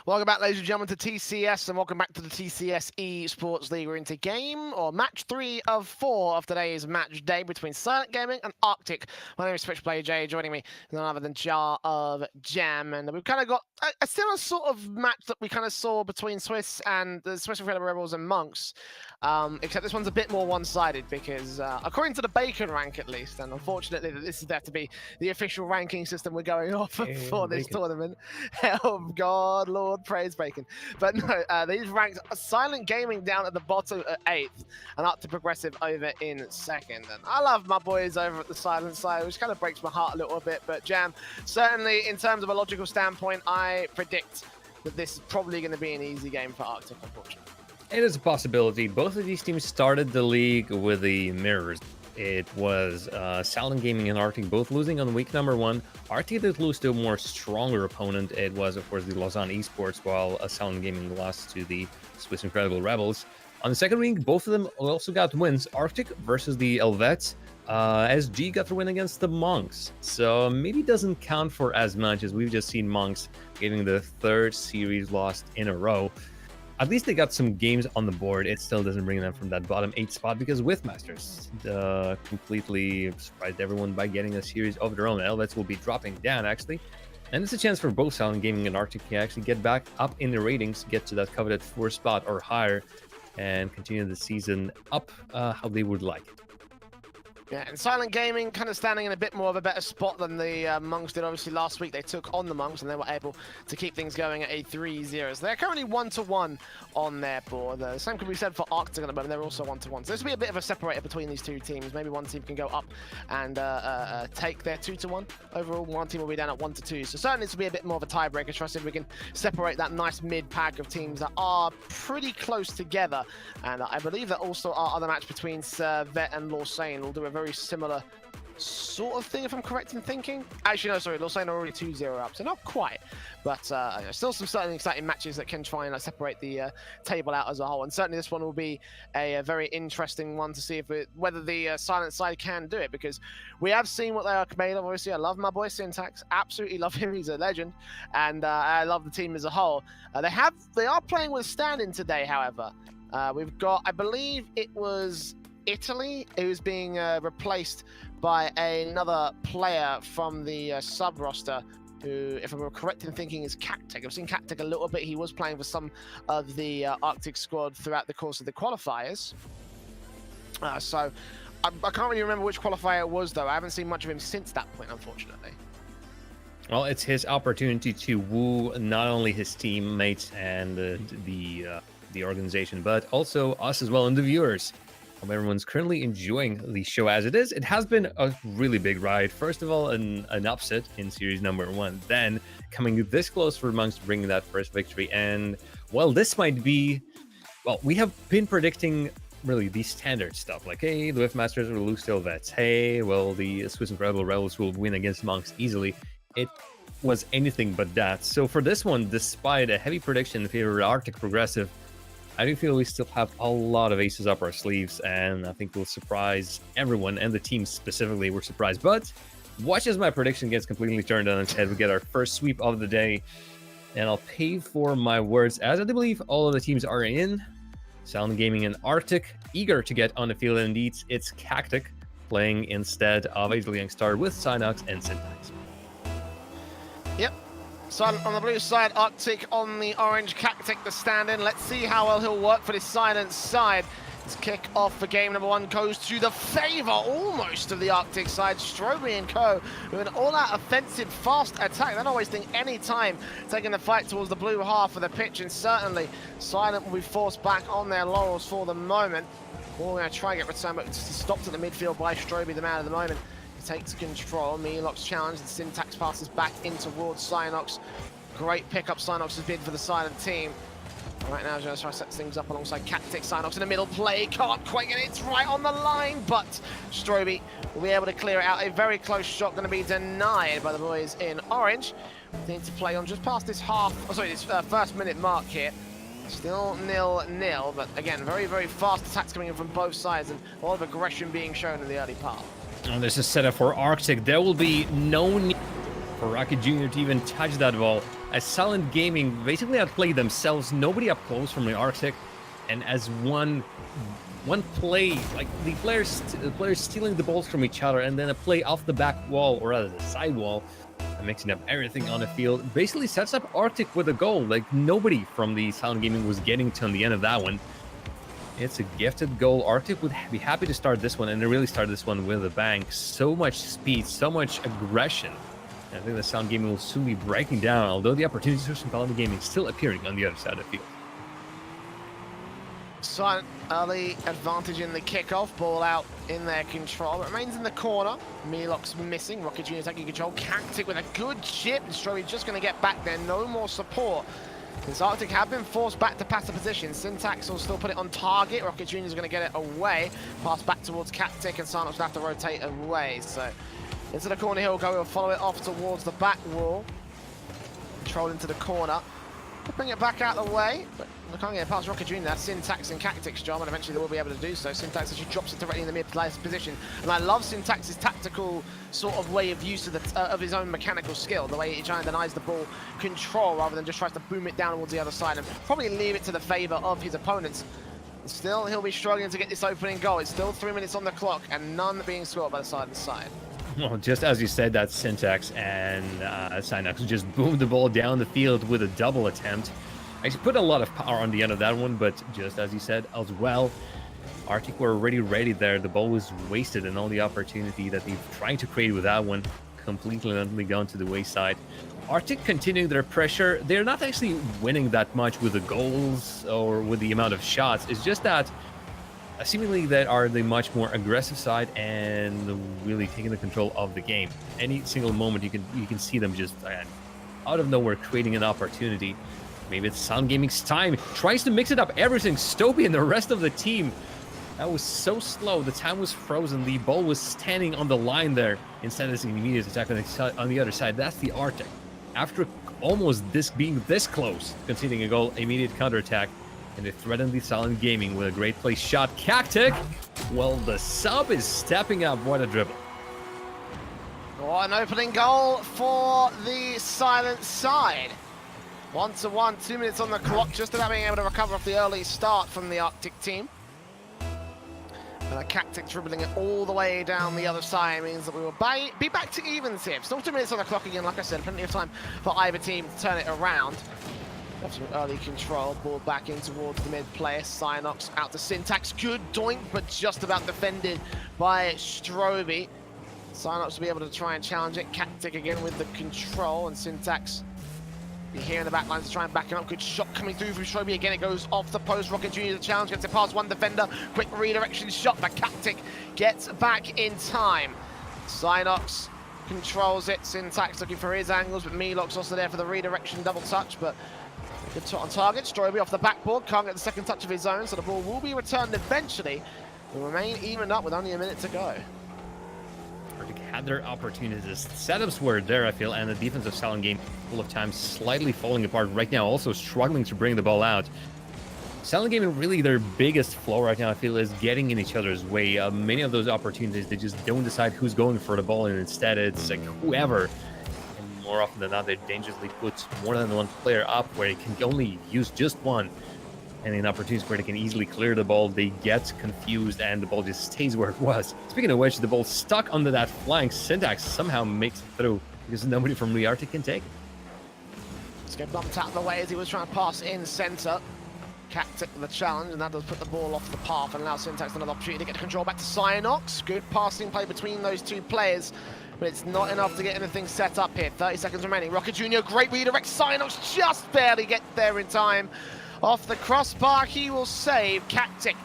Welcome back, ladies and gentlemen, to TCS, and welcome back to the TCS eSports League. We're into game, or match 3 of 4 of today's match day between Silent Gaming and Arctic. My name is Switchplayer Jay, joining me none other than Jar of Jam, and we've kind of got a similar sort of match that we kind of saw between Swiss and the Swiss Incredible Rebels and Monks, except this one's a bit more one-sided because, according to the Bacon rank at least, and unfortunately this is there to be the official ranking system we're going off for this tournament. Oh God, Lord, praise Bacon. But no, these ranked Silent Gaming down at the bottom at 8th and up to Progressive over in 2nd. And I love my boys over at the Silent side, which kind of breaks my heart a little bit. But Jam, certainly in terms of a logical standpoint, I predict that this is probably going to be an easy game for Arctic, unfortunately. It is a possibility. Both of these teams started the league with the mirrors. It was Silent Gaming and Arctic both losing on week number 1. Arctic did lose to a more stronger opponent. It was, of course, the Lausanne eSports, while Silent Gaming lost to the Swiss Incredible Rebels. On the second week, both of them also got wins. Arctic versus the Helvets. SG got the win against the Monks. So maybe doesn't count for as much as we've just seen Monks getting the 3rd series lost in a row. At least they got some games on the board. It still doesn't bring them from that bottom 8 spot because with Masters completely surprised everyone by getting a series of their own. Helvets will be dropping down, actually. And it's a chance for both Silent Gaming and Arctic to actually get back up in the ratings, get to that coveted 4th spot or higher, and continue the season up how they would like it. Yeah, and Silent Gaming kind of standing in a bit more of a better spot than the Monks did. Obviously, last week they took on the Monks and they were able to keep things going at a 3-0. So they're currently 1-1 on their board. The same can be said for Arctic at the moment. They're also 1-1. So this will be a bit of a separator between these two teams. Maybe one team can go up and take their 2-1. Overall, one team will be down at 1-2. So certainly this will be a bit more of a tiebreaker. Trust if we can separate that nice mid-pack of teams that are pretty close together. And I believe that also our other match between Vet and Lausanne will do a very similar sort of thing, if I'm correct in thinking. Actually, no, sorry, Lausanne are already 2-0 up, so not quite. But still some certainly exciting matches that can try and separate the table out as a whole. And certainly this one will be a very interesting one to see whether the Silent side can do it, because we have seen what they are made of. Obviously, I love my boy Syntax. Absolutely love him. He's a legend. And I love the team as a whole. They are playing with stand-in today, however. We've got, I believe it was Italy, who's being replaced by another player from the sub roster, who, if I'm correct in thinking, is Cactic. I've seen Cactic a little bit. He was playing for some of the Arctic squad throughout the course of the qualifiers. So I can't really remember which qualifier it was, though. I haven't seen much of him since that point, unfortunately. Well, it's his opportunity to woo not only his teammates and the organization, but also us as well and the viewers. Hope everyone's currently enjoying the show as it is. It has been a really big ride. First of all, an upset in series number 1. Then coming this close for Monks to bring that first victory. And, well, this might be... Well, we have been predicting really the standard stuff. Like, hey, the Masters will lose to Helvets. Hey, well, the Swiss Incredible Rebels will win against Monks easily. It was anything but that. So for this one, despite a heavy prediction in favor of Arctic Progressive, I do feel we still have a lot of aces up our sleeves, and I think we'll surprise everyone, and the team specifically were surprised. But watch as my prediction gets completely turned on its head. We get our first sweep of the day, and I'll pay for my words, as I do believe all of the teams are in. Silent Gaming and Arctic, eager to get on the field, and indeed, it's Cactic playing instead of Azel Youngstar with Synox and Syntax. Yep. Silent on the blue side, Arctic on the orange, Cactic the stand-in. Let's see how well he'll work for this Silent side. His kick off for game number 1 goes to the favor almost of the Arctic side. Stroby and co with an all-out offensive fast attack. They're not wasting any time taking the fight towards the blue half of the pitch, and certainly Silent will be forced back on their laurels for the moment. We're going to try and get return, but it's stopped at the midfield by Stroby, the man of the moment. Takes control. Melox challenge, and Syntax passes back in towards Synox. Great pickup Synox has been for the Silent team. Right now, just trying to set things up alongside Cactic. Synox in the middle play, can't quite get it, it's right on the line, but Stroby will be able to clear it out. A very close shot going to be denied by the boys in orange. They need to play on just past this first minute mark here. Still 0-0, but again, very, very fast attacks coming in from both sides and a lot of aggression being shown in the early part. And this is set up for Arctic. There will be no need for Rocket Jr. to even touch that ball. as Silent Gaming basically outplayed themselves, nobody up close from the Arctic, and as one play, like the players stealing the balls from each other, and then a play off the back wall, or rather the side wall, and mixing up everything on the field, basically sets up Arctic with a goal. Like, nobody from the Silent Gaming was getting to on the end of that one. It's a gifted goal. Arctic would be happy to start this one, and they really started this one with a bang. So much speed, so much aggression. And I think the Silent Gaming will soon be breaking down, although the opportunities for Silent Gaming still appearing on the other side of the field. Silent early advantage in the kickoff, ball out in their control. It remains in the corner. Milok's missing. Rocket Jr. taking control. Cactic with a good chip. And Stroby just going to get back there. No more support. Since Arctic have been forced back to pass the position, Syntax will still put it on target. Rocket Jr. is going to get it away. Pass back towards Cactic, and Silence will have to rotate away. So into the corner he'll go. He'll follow it off towards the back wall. Control into the corner. Bring it back out of the way, but they can't get it past Rocket Jr. That's Syntax and Cactic's job, and eventually they will be able to do so. Syntax actually drops it directly in the mid-place position, and I love Syntax's tactical sort of way of use of his own mechanical skill, the way he tries and denies the ball control rather than just tries to boom it down towards the other side and probably leave it to the favour of his opponents. Still, he'll be struggling to get this opening goal. It's still 3 minutes on the clock, and none being scored by the side and side. Well, just as you said, that Syntax and Synox just boomed the ball down the field with a double attempt. I put a lot of power on the end of that one, but just as you said as well, Arctic were already ready there. The ball was wasted, and all the opportunity that they've tried to create with that one completely gone to the wayside. Arctic continuing their pressure. They're not actually winning that much with the goals or with the amount of shots. It's just that seemingly they are the much more aggressive side and really taking the control of the game. Any single moment you can see them just out of nowhere creating an opportunity. Maybe it's Silent Gaming's time. Tries to mix it up everything. Stobie and the rest of the team. That was so slow. The time was frozen. The ball was standing on the line there. Instead of an immediate attack on the other side. That's the Arctic. After almost being this close, conceding a goal, immediate counterattack. And they threaten the Silent Gaming with a great play shot. Cactic, well, the sub is stepping up. What a dribble. What an opening goal for the Silent side. 1-1, 2 minutes on the clock, just about being able to recover off the early start from the Arctic team. And a Cactic dribbling it all the way down the other side means that we will be back to evens here. Still 2 minutes on the clock again, like I said, plenty of time for either team to turn it around. Have some early control, ball back in towards the mid-player. Synox out to Syntax, good doink, but just about defended by Stroby. Synox will be able to try and challenge it. Cactic again with the control, and Syntax be here in the back line to try and back him up. Good shot coming through from Stroby. Again, it goes off the post. Rocket Jr. the challenge, gets it past one defender. Quick redirection shot, but Cactic gets back in time. Synox controls it. Syntax looking for his angles, but Milok's also there for the redirection double touch, but good shot on target. Stroby off the backboard, can't get the second touch of his own, so the ball will be returned eventually. Will remain evened up with only a minute to go. Arctic had their opportunities. Setups were there, I feel, and the defense of Silent Game full of times slightly falling apart right now, also struggling to bring the ball out. Silent Gaming, really their biggest flaw right now, I feel, is getting in each other's way. Many of those opportunities, they just don't decide who's going for the ball, and instead it's like whoever. And more often than not, they dangerously put more than one player up where they can only use just one. And in opportunities where they can easily clear the ball, they get confused and the ball just stays where it was. Speaking of which, the ball stuck under that flank. Syntax somehow makes it through because nobody from the Arctic can take it. Let's get bumped out of the way as he was trying to pass in centre. Cactic the challenge, and that does put the ball off the path and allows Syntax another opportunity to get the control back to Synox. Good passing play between those two players, but it's not enough to get anything set up here. 30 seconds remaining. Rocket Jr. great redirect. Synox just barely get there in time. Off the crossbar, he will save. Cactic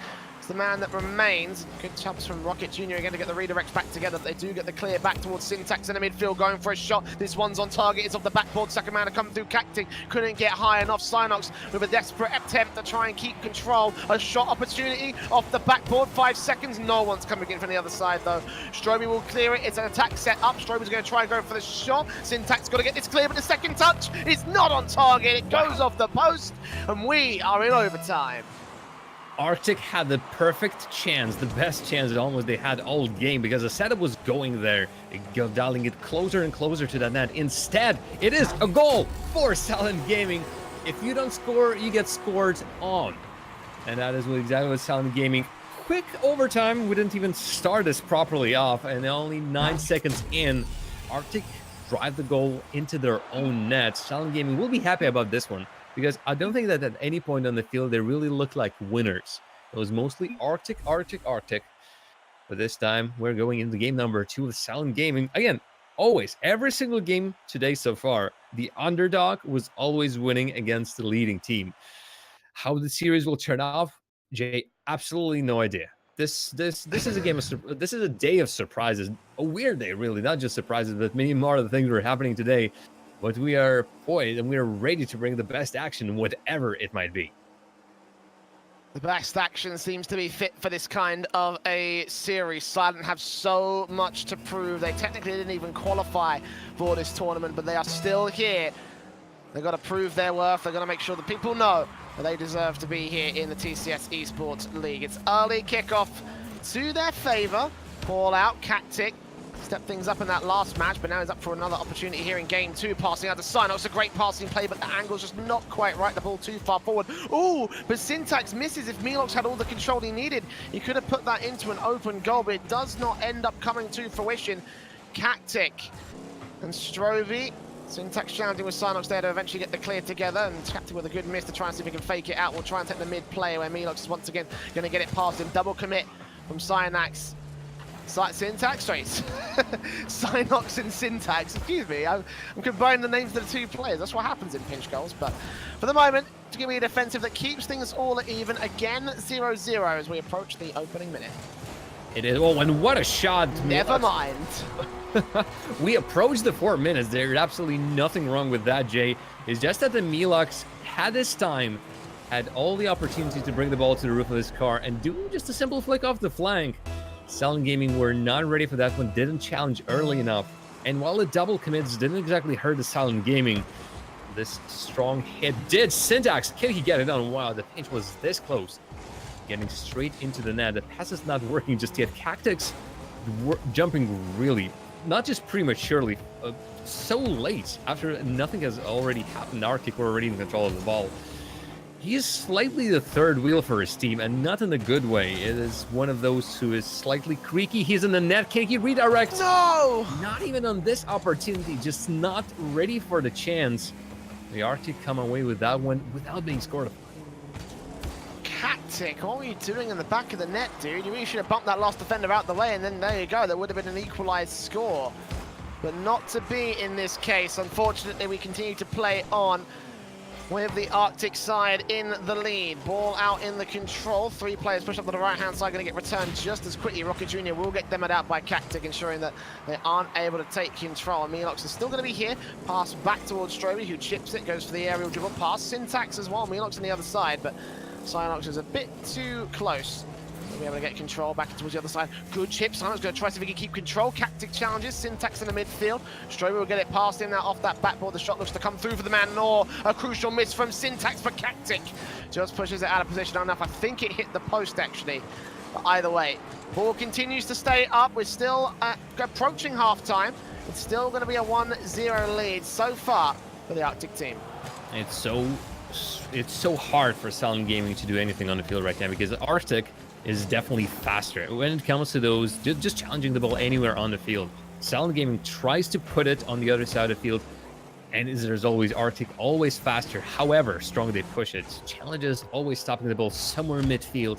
is the man that remains. Good jumps from Rocket Jr. again to get the redirects back together. They do get the clear back towards Syntax in the midfield, going for a shot. This one's on target. It's off the backboard. Second man to come through. Cactic couldn't get high enough. Synox with a desperate attempt to try and keep control. A shot opportunity off the backboard. 5 seconds. No one's coming in from the other side though. Stroby will clear it. It's an attack set up. Stroby's going to try and go for the shot. Syntax got to get this clear, but the second touch is not on target. It goes off the post, and we are in overtime. Arctic had the perfect chance, the best chance almost they had all game, because the setup was going there, dialing it closer and closer to that net. Instead, it is a goal for Silent Gaming. If you don't score, you get scored on. And that is exactly what Silent Gaming. Quick overtime. We didn't even start this properly off, and only 9 seconds in, Arctic drive the goal into their own net. Silent Gaming will be happy about this one, because I don't think that at any point on the field they really looked like winners. It was mostly Arctic. But this time, we're going into game number 2 with Silent Gaming. Again, always, every single game today so far, the underdog was always winning against the leading team. How the series will turn off, Jay, absolutely no idea. This is a game of this is a day of surprises, a weird day, really, not just surprises, but many more of the things that are happening today. But we are poised and we are ready to bring the best action, whatever it might be. The best action seems to be fit for this kind of a series. Silent have so much to prove. They technically didn't even qualify for this tournament, but they are still here. They've got to prove their worth. They've got to make sure that people know that they deserve to be here in the TCS eSports League. It's early kickoff to their favor. Ball out, Cactic stepped things up in that last match, but now he's up for another opportunity here in game 2. Passing out to Synox, a great passing play, but the angle's just not quite right. The ball too far forward. Ooh, but Syntax misses. If Milox had all the control he needed, he could have put that into an open goal, but it does not end up coming to fruition. Cactic and Strovie. Syntax challenging with Synox there to eventually get the clear together, and Cactic with a good miss to try and see if he can fake it out. We'll try and take the mid play where Milox is once again going to get it past him. Double commit from Synox. Syntax, sorry, Synox and Syntax, excuse me, I'm combining the names of the two players. That's what happens in pinch goals, but for the moment, to give me a defensive that keeps things all even. Again, 0-0 as we approach the opening minute. It is, oh, and what a shot. Never mind. We approached the 4 minutes. There's absolutely nothing wrong with that, Jay. It's just that the Milox had his time, had all the opportunity to bring the ball to the roof of his car and do just a simple flick off the flank. Silent Gaming were not ready for that one, didn't challenge early enough. And while the double commits didn't exactly hurt the Silent Gaming, this strong hit did. Syntax, can he get it on? Wow, the pinch was this close. Getting straight into the net. The pass is not working just yet. Cactic's jumping really, not just prematurely, so late after nothing has already happened. Arctic were already in control of the ball. He is slightly the third wheel for his team, and not in a good way. It is one of those who is slightly creaky. He's in the net. Can he redirect? No! Not even on this opportunity. Just not ready for the chance. The Arctic come away with that one without being scored upon. Cactic, what were you doing in the back of the net, dude? You really should have bumped that last defender out the way, and then there you go. There would have been an equalized score. But not to be in this case. Unfortunately, we continue to play on with the Arctic side in the lead. Ball out in the control. 3 players push up to the right-hand side, going to get returned just as quickly. Rocket Jr. will get them out by Cactic, ensuring that they aren't able to take control. And Milox is still going to be here. Pass back towards Stroby, who chips it, goes for the aerial dribble. Pass Syntax as well. Milox on the other side, but Synox is a bit too close. We'll be able to get control back towards the other side. Good chip. Synox going to try to see if he can keep control. Cactic challenges. Syntax in the midfield. Stroby will get it past him now off that backboard. The shot looks to come through for the man. Or a crucial miss from Syntax for Cactic. Just pushes it out of position enough. I think it hit the post actually. But either way, ball continues to stay up. We're still approaching half-time. It's still going to be a 1-0 lead so far for the Arctic team. It's so hard for Silent Gaming to do anything on the field right now because Arctic is definitely faster when it comes to those just challenging the ball anywhere on the field. Silent Gaming tries to put it on the other side of the field, and there's always Arctic, always faster. However strong they push it, challenges always stopping the ball somewhere midfield,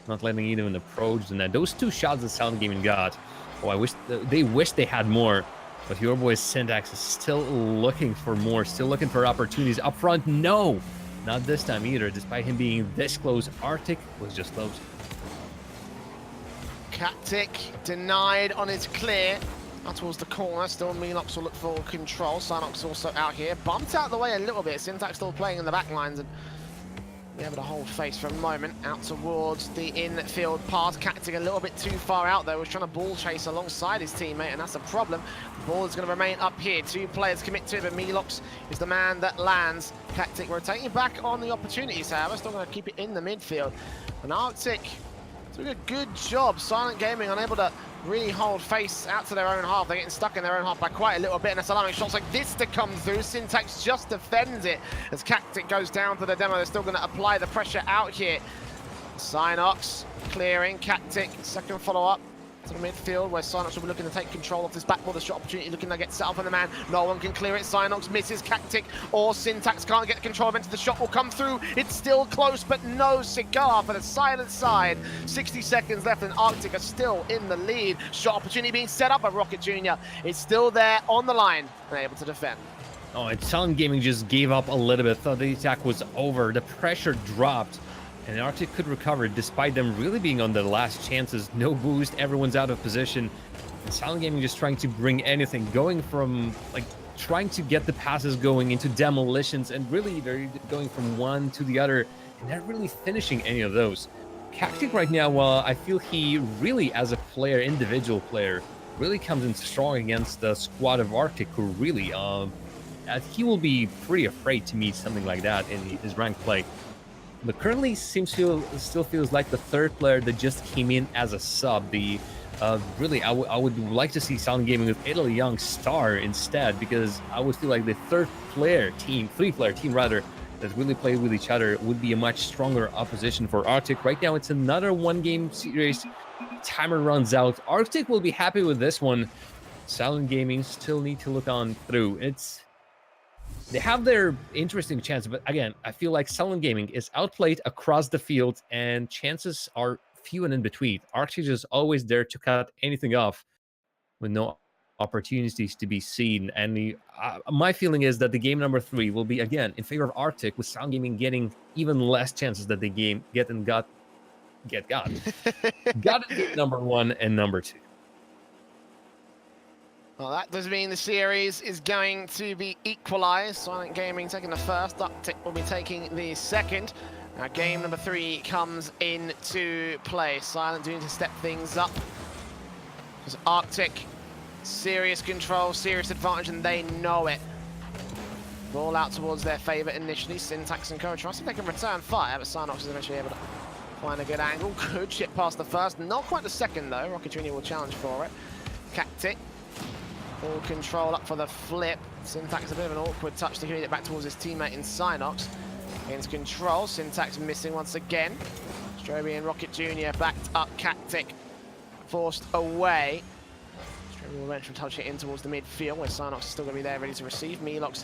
not letting even approach. And those 2 shots that Silent Gaming got, oh, I wish they had more. But your boy Syntax is still looking for more, still looking for opportunities up front. No, not this time either. Despite him being this close, Arctic was just close. Cactic denied on his clear. Out towards the corner. Still Milox will look for control. Synox also out here. Bumped out the way a little bit. Syntax still playing in the back lines. And Be able to hold face for a moment out towards the infield pass. Cactic a little bit too far out there. Was trying to ball chase alongside his teammate, and that's a problem. The ball is going to remain up here. Two players commit to it, but Milox is the man that lands. Cactic rotating back on the opportunities, however, still going to keep it in the midfield. And Arctic doing a good job. Silent Gaming unable to really hold face out to their own half. They're getting stuck in their own half by quite a little bit, and it's allowing shots like this to come through. Syntax just defends it as Cactic goes down to the demo. They're still going to apply the pressure out here. Synox clearing. Cactic, second follow-up to the midfield, where Synox will be looking to take control of this backboard. The shot opportunity looking to get set up on the man. No one can clear it. Synox misses. Cactic or Syntax can't get control of it. The shot will come through. It's still close, but no cigar for the Silent side. 60 seconds left, and Arctic are still in the lead. Shot opportunity being set up by Rocket Jr. It's still there on the line and able to defend. Oh, and Silent Gaming just gave up a little bit. Thought the attack was over. The pressure dropped. And Arctic could recover despite them really being on the last chances. No boost, everyone's out of position. And Silent Gaming just trying to bring anything, going from like trying to get the passes going into demolitions, and really they're going from one to the other and not really finishing any of those. Cactic right now, well, I feel he really, as a player, individual player, really comes in strong against the squad of Arctic, who really, he will be pretty afraid to meet something like that in his ranked play. But currently still feels like the third player that just came in as a sub. The really, I would like to see Silent Gaming with Adel Young star instead, because I would feel like the three-player team rather, that really play with each other would be a much stronger opposition for Arctic. Right now, it's another one-game series. Timer runs out. Arctic will be happy with this one. Silent Gaming still need to look on through. They have their interesting chance, but again, I feel like Silent Gaming is outplayed across the field, and chances are few and in between. Arctic is always there to cut anything off with no opportunities to be seen. And my feeling is that the game number 3 will be, again, in favor of Arctic, with Silent Gaming getting even less chances that they get in game number 1 and number 2. Well, that does mean the series is going to be equalized. Silent Gaming taking the first, Arctic will be taking the second. Now game number 3 comes into play. Silent doing to step things up, because Arctic, serious control, serious advantage, and they know it. Ball out towards their favor initially. Syntax and Coach. I think they can return fire, but Synox is eventually able to find a good angle. Good chip past the first, not quite the second though. Rocket Jr. will challenge for it. Cactic. Full control up for the flip. Syntax a bit of an awkward touch to get it back towards his teammate in Synox. Gains control. Syntax missing once again. Stroby and Rocket Jr. backed up. Cactic forced away. Stroby will eventually touch it in towards the midfield, where Synox is still going to be there ready to receive. Milox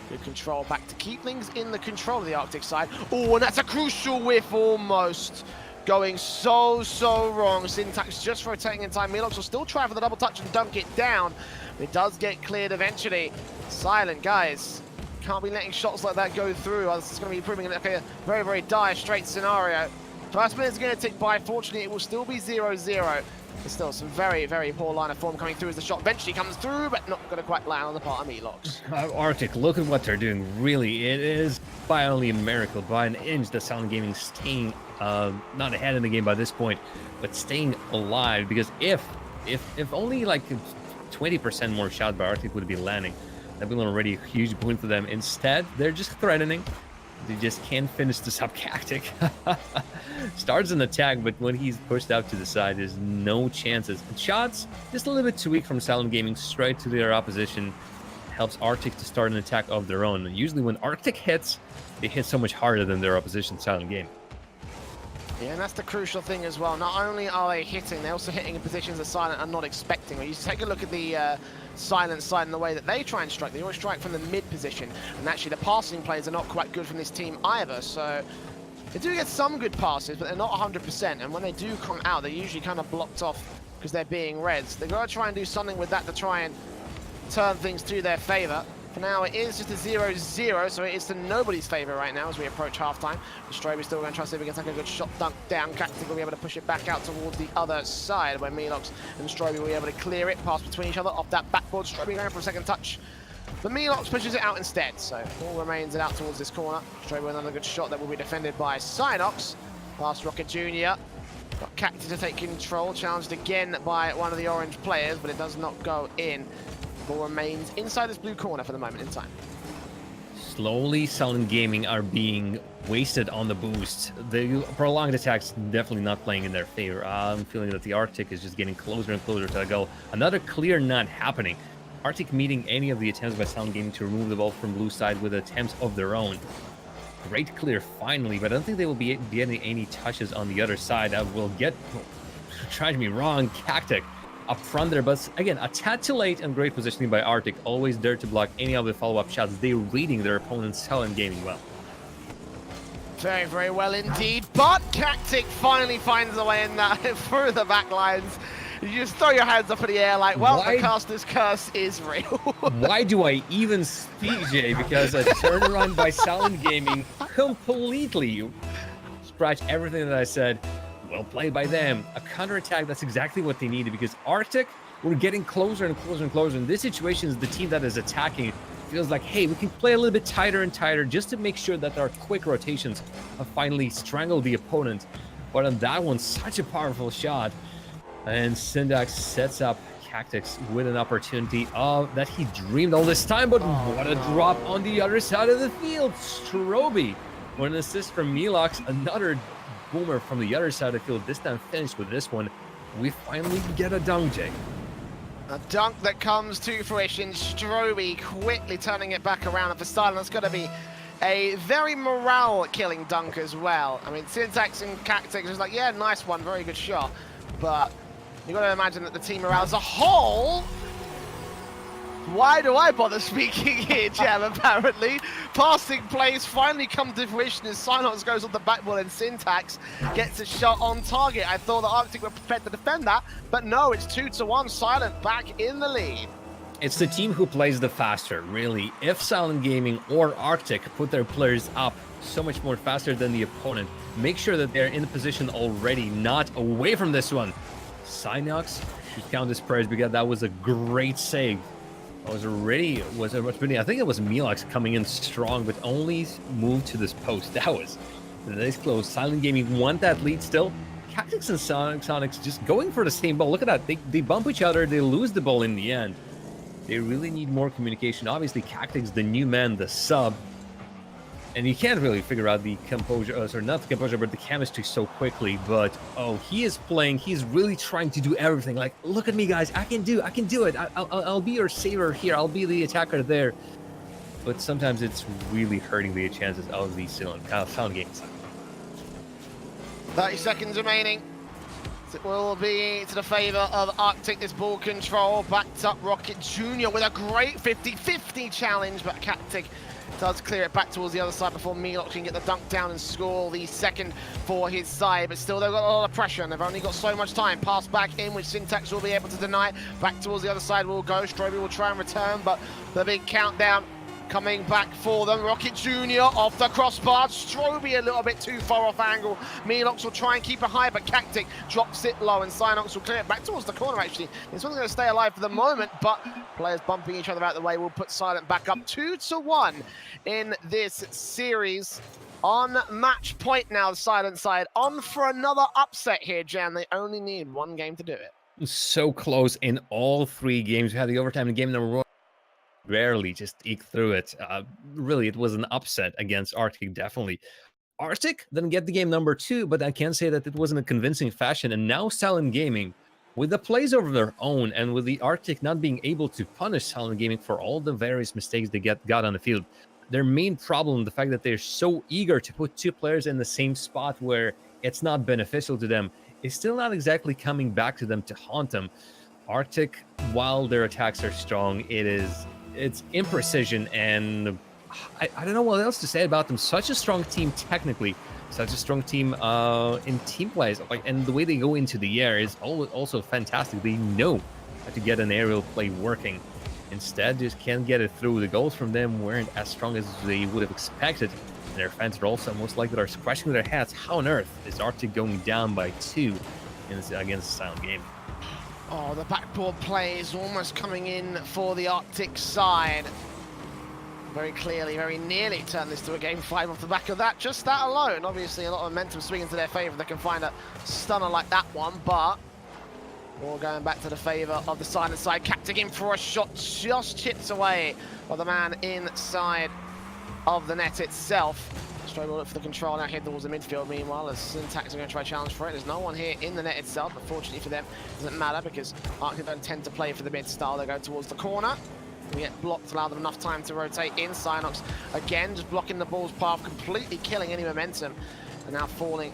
good control back to keep things in the control of the Arctic side. Oh, and that's a crucial whiff almost. Going so wrong. Syntax just rotating in time. Milox will still try for the double touch and dunk it down. It does get cleared eventually. Silent, guys, can't be letting shots like that go through. It's going to be proving like a very dire straight scenario. First minute's going to tick by. Fortunately, it will still be 0-0. There's still some very poor line of form coming through as the shot eventually comes through, but not going to quite land on the part of Milox. Arctic, look at what they're doing. Really, it is by only a miracle, by an inch, that Silent Gaming staying not ahead in the game by this point, but staying alive. Because if only like 20% more shot by Arctic would be landing, that'd be already a huge boon for them. Instead, they're just threatening. They just can't finish this up. Cactic starts an attack, but when he's pushed out to the side, there's no chances. And shots just a little bit too weak from Silent Gaming, straight to their opposition. Helps Arctic to start an attack of their own. And usually when Arctic hits, they hit so much harder than their opposition, Silent Gaming. Yeah, and that's the crucial thing as well. Not only are they hitting, they're also hitting in positions that Silent are not expecting. When you take a look at the Silent side and the way that they try and strike, they always strike from the mid position. And actually, the passing plays are not quite good from this team either. So they do get some good passes, but they're not 100%. And when they do come out, they're usually kind of blocked off because they're being reds. They've got to try and do something with that to try and turn things to their favor. For now, it is just a 0-0, so it is to nobody's favor right now as we approach halftime. Stroby's still going to try to see if we can take a good shot dunk down. Cactic will be able to push it back out towards the other side, where Milox and Stroby will be able to clear it, pass between each other off that backboard. Stroby going for a second touch. But Milox pushes it out instead, so all remains it out towards this corner. Straight with another good shot that will be defended by Synox. Past Rocket Jr. Got Cacti to take control, challenged again by one of the orange players, but it does not go in. Ball remains inside this blue corner for the moment in time. Slowly, Silent Gaming are being wasted on the boost. The prolonged attacks definitely not playing in their favor. I'm feeling that the Arctic is just getting closer and closer to the goal. Another clear not happening. Arctic meeting any of the attempts by Silent Gaming to remove the ball from blue side with attempts of their own. Great clear finally, but I don't think they will be getting any touches on the other side. That will get, try me wrong, Cactic up front there, but again, a tad too late and great positioning by Arctic. Always there to block any of the follow-up shots. They're reading their opponent's Silent Gaming well. Very, very well indeed, but Cactic finally finds a way in that through the back lines. You just throw your hands up in the air like, well, the caster's curse is real. Why do I even speak, Jay? Because a turnaround by Silent Gaming completely scratched everything that I said. Well played by them. A counterattack, that's exactly what they needed, because Arctic were getting closer and closer and closer. In this situation, is the team that is attacking feels like, hey, we can play a little bit tighter and tighter just to make sure that our quick rotations have finally strangled the opponent. But on that one, such a powerful shot. And Syndax sets up Cactus with an opportunity that he dreamed all this time, but what a drop on the other side of the field. Stroby with an assist from Milox, another boomer from the other side of the field, this time finished with this one. We finally get a dunk, Jay. A dunk that comes to fruition. Stroby quickly turning it back around, and for Silent, it's going to be a very morale-killing dunk as well. I mean, Syntax and Cactus was like, yeah, nice one, very good shot, but you've got to imagine that the team morale as a whole... Why do I bother speaking here, Jam, apparently? Passing plays finally come to fruition as Synox goes on the backboard and Syntax gets a shot on target. I thought the Arctic were prepared to defend that, but no, it's 2-1, Silent back in the lead. It's the team who plays the faster, really. If Silent Gaming or Arctic put their players up so much more faster than the opponent, make sure that they're in the position already, not away from this one. Synox should count his prayers because that was a great save. I think it was Milox coming in strong, but only moved to this post. That was nice close. Silent Gaming want that lead still. Cactus and Sonics just going for the same ball. Look at that. They bump each other. They lose the ball in the end. They really need more communication. Obviously, Cactus, the new man, the sub. And you can't really figure out the composure, sorry, not the composure, but the chemistry so quickly. But, oh, he is playing. He's really trying to do everything. Like, look at me, guys. I can do it. I'll be your saver here. I'll be the attacker there. But sometimes it's really hurting the chances of the sound games. 30 seconds remaining. It will be to the favor of Arctic, this ball control. Backed up Rocket Jr. with a great 50-50 challenge, but Cactic does clear it back towards the other side before Milox can get the dunk down and score the second for his side. But still, they've got a lot of pressure and they've only got so much time. Pass back in, which Syntax will be able to deny. Back towards the other side will go. Stroby will try and return, but the big countdown coming back for them. Rocket Jr. off the crossbar. Stroby a little bit too far off angle. Milox will try and keep it high, but Cactic drops it low, and Synox will clear it back towards the corner, actually. This one's going to stay alive for the moment, but players bumping each other out of the way will put Silent back up 2-1 in this series. On match point now, the Silent side on for another upset here, Jan. They only need one game to do it. So close in all three games. We had the overtime in game number 1. Rarely just eke through it. Really, it was an upset against Arctic, definitely. Arctic didn't get the game number 2, but I can say that it was in a convincing fashion. And now Silent Gaming, with the plays over their own and with the Arctic not being able to punish Silent Gaming for all the various mistakes they got on the field, their main problem, the fact that they're so eager to put two players in the same spot where it's not beneficial to them, is still not exactly coming back to them to haunt them. Arctic, while their attacks are strong, it's imprecision, and I don't know what else to say about them. Such a strong team technically, such a strong team in team plays, and the way they go into the air is also fantastic. They know how to get an aerial play working. Instead, just can't get it through. The goals from them weren't as strong as they would have expected. And their fans are also most likely are scratching their heads. How on earth is Arctic going down by 2 against Silent Gaming? Oh, the backboard play is almost coming in for the Arctic side. very clearly, very nearly turned this to a game 5 off the back of that. Just that alone. Obviously, a lot of momentum swinging to their favor. They can find a stunner like that one, but all going back to the favor of the silent side. Captic in for a shot, just chips away by the man inside of the net itself. Struggle for the control now head towards the midfield. Meanwhile, as Syntax are going to try to challenge for it. There's no one here in the net itself, but fortunately for them, it doesn't matter because Arctic don't tend to play for the mid style. They go towards the corner. We get blocked, allow them enough time to rotate in. Synox again, just blocking the ball's path, completely killing any momentum, and now falling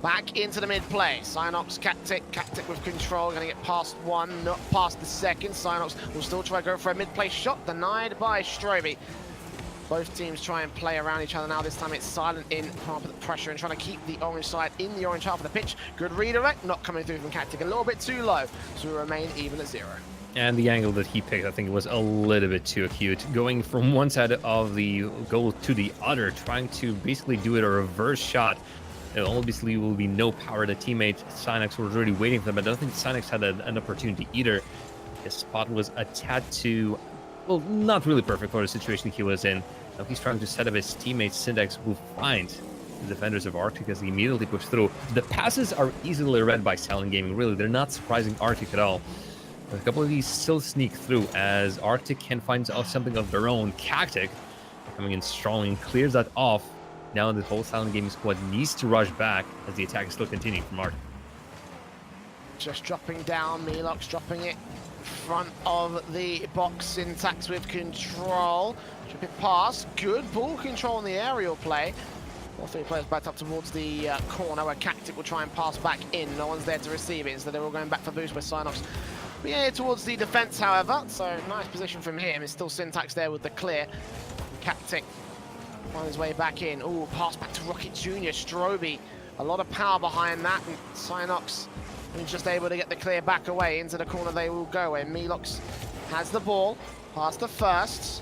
back into the mid play. Synox, Captic with control, going to get past one, not past the second. Synox will still try to go for a mid play shot, denied by Stroby. Both teams try and play around each other now. This time it's Silent in, palm the pressure and trying to keep the orange side in the orange half of the pitch. Good redirect, not coming through from Captic, a little bit too low, so we remain even at 0. And the angle that he picked, I think, was a little bit too acute. Going from one side of the goal to the other, trying to basically do it a reverse shot. Obviously, will be no power. The teammate Synox was already waiting for them, but I don't think Synox had an opportunity either. His spot was a tad too, well, not really perfect for the situation he was in. Now he's trying to set up his teammates. Syntax will find the defenders of Arctic as he immediately pushed through. The passes are easily read by Silent Gaming, really. They're not surprising Arctic at all. A couple of these still sneak through as Arctic can find something of their own. Cactic coming in strong and clears that off. Now the whole Silent Gaming squad needs to rush back as the attack is still continuing from Arctic. Just dropping down, Melox dropping it in front of the box. Syntax with control. Trip it past. Good ball control on the aerial play. All 3 players backed up towards the corner where Cactic will try and pass back in. No one's there to receive it, instead they're all going back for boost where Synox yeah, towards the defense, however. So nice position from him. It's still Syntax there with the clear. Cactic on his way back in. Oh, pass back to Rocket Jr. Stroby. A lot of power behind that. And Synox is just able to get the clear back away. Into the corner they will go. And Melox has the ball. Past the first.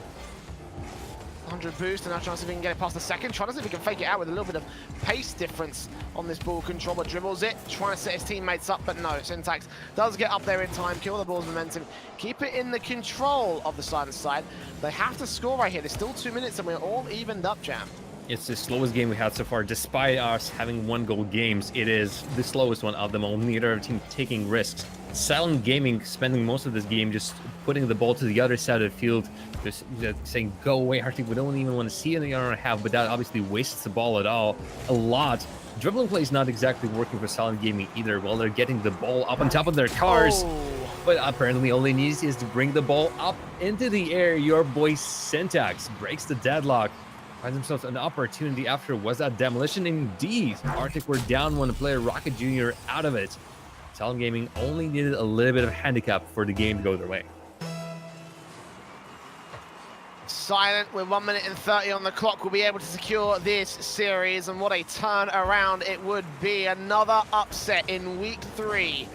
100 boost, and now trying to see if he can get it past the second. Trying to see if he can fake it out with a little bit of pace difference on this ball control, but dribbles it, trying to set his teammates up, but no. Syntax does get up there in time, kill the ball's momentum, keep it in the control of the silent side. They have to score right here. There's still 2 minutes, and we're all evened up, Jam. It's the slowest game we had so far. Despite us having 1-goal games, it is the slowest one of them all. Neither team taking risks. Silent Gaming spending most of this game just putting the ball to the other side of the field, just saying, go away, Arctic, we don't even want to see it in the other half, but that obviously wastes the ball a lot. Dribbling play is not exactly working for Silent Gaming either, while they're getting the ball up on top of their cars. But apparently all they need is to bring the ball up into the air. Your boy Syntax breaks the deadlock. Finds himself an opportunity after was that demolition. Indeed, Arctic were down 1 player, Rocket Jr. out of it. Silent Gaming only needed a little bit of handicap for the game to go their way. Silent with 1 minute and 30 on the clock will be able to secure this series, and what a turnaround it would be. Another upset in week 3.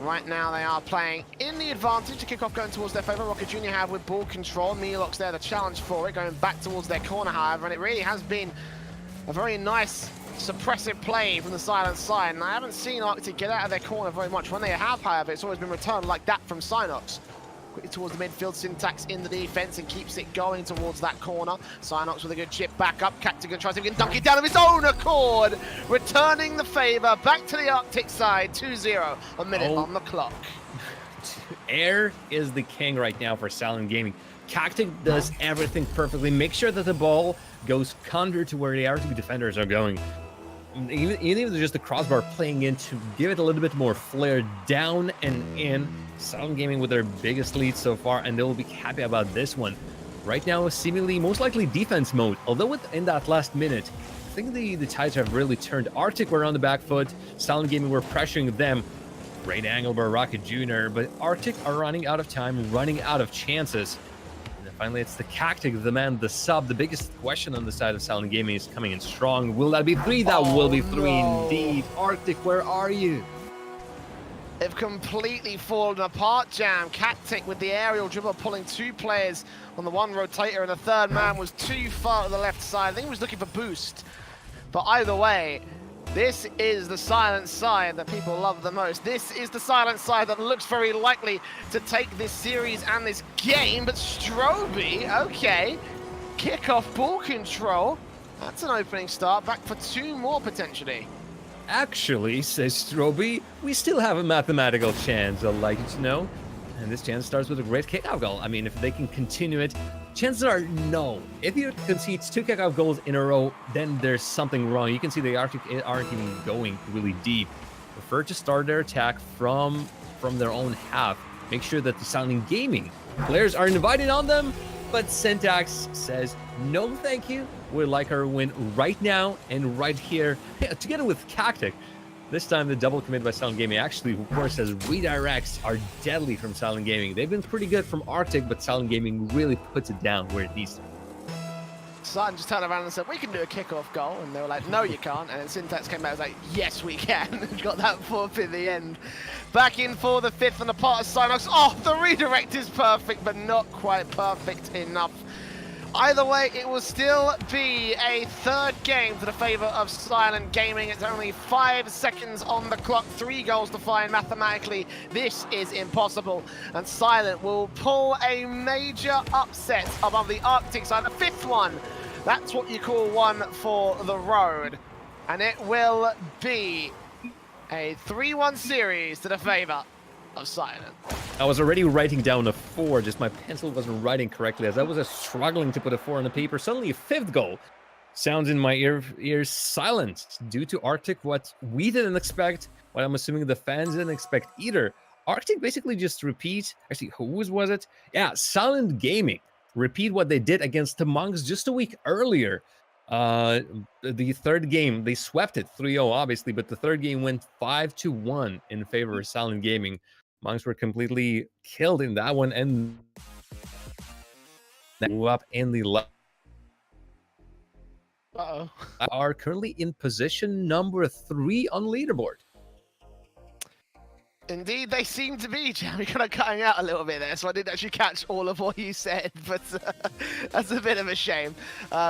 Right now they are playing in the advantage to kick off, going towards their favour. Rocket Jr. have with ball control. Melox there, the challenge for it, going back towards their corner, however, and it really has been a very nice suppressive play from the silent side, and I haven't seen Arctic get out of their corner very much. When they have, however, it's always been returned like that from Synox. Quickly towards the midfield, Syntax in the defense and keeps it going towards that corner. Synox with a good chip back up. Cactic tries to dunk it down of his own accord, returning the favor back to the Arctic side. 2-0, a minute on the clock. Air is the king right now for Silent Gaming. Cactic does everything perfectly. Make sure that the ball goes counter to where the Arctic defenders are going. Even if it's just the crossbar playing in to give it a little bit more flair down and in. Silent Gaming with their biggest lead so far, and they'll be happy about this one. Right now, seemingly most likely defense mode, although in that last minute, I think the tides have really turned. Arctic were on the back foot, Silent Gaming were pressuring them. Great angle by Rocket Jr., but Arctic are running out of time, running out of chances. And then finally, it's the Cactic, the man, the sub. The biggest question on the side of Silent Gaming is coming in strong. Will that be 3? That will be 3 indeed. Arctic, where are you? They've completely fallen apart, Jam. Cactic with the aerial dribble pulling 2 players on the 1 rotator, and the 3rd man was too far to the left side. I think he was looking for boost. But either way, This is the silent side that people love the most. This is the silent side that looks very likely to take this series and this game. But Stroby, okay. Kickoff ball control. That's an opening start. Back for 2 more potentially. Actually, says Stroby, we still have a mathematical chance, I'd like you to know. And this chance starts with a great kickoff goal. I mean, if they can continue it, chances are no. If you concede 2 kickoff goals in a row, then there's something wrong. You can see they aren't even going really deep. Prefer to start their attack from their own half. Make sure that the Silent Gaming players are invited on them, but Syntax says, no thank you. We'd like our win right now and right here, together with Cactic. This time, the double commit by Silent Gaming actually, of course, says redirects are deadly from Silent Gaming. They've been pretty good from Arctic, but Silent Gaming really puts it down where it needs to. Silent just turned around and said, we can do a kickoff goal. And they were like, no, you can't. And then Syntax came out and was like, yes, we can. And got that 4th in the end. Back in for the 5th on the part of Synox. Oh, the redirect is perfect, but not quite perfect enough. Either way, it will still be a 3rd game to the favor of Silent Gaming. It's only 5 seconds on the clock, 3 goals to find. Mathematically, this is impossible. And Silent will pull a major upset above the Arctic side. The 5th one, that's what you call one for the road. And it will be a 3-1 series to the favor of Silent. I was already writing down a 4, just my pencil wasn't writing correctly as I was struggling to put a 4 on the paper. Suddenly a 5th goal sounds in my ears silent due to Arctic, what we didn't expect, what I'm assuming the fans didn't expect either. Arctic basically just repeat, actually, whose was it? Yeah, Silent Gaming. Repeat what they did against the Monks just a week earlier. The 3rd game, they swept it 3-0, obviously, but the 3rd game went 5-1 in favor of Silent Gaming. Monks were completely killed in that one, and they move up in the are currently in position number 3 on leaderboard. Indeed, they seem to be, Jam. You're kind of cutting out a little bit there, so I didn't actually catch all of what you said, but that's a bit of a shame.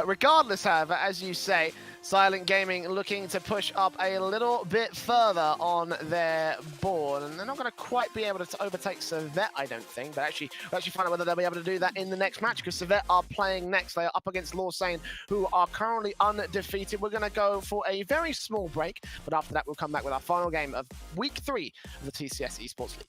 Regardless, however, as you say, Silent Gaming looking to push up a little bit further on their board, and they're not going to quite be able to overtake Servette, I don't think, but actually, we'll find out whether they'll be able to do that in the next match, because Servette are playing next. They are up against Lausanne, who are currently undefeated. We're going to go for a very small break, but after that, we'll come back with our final game of Week 3 of the TCS eSports League.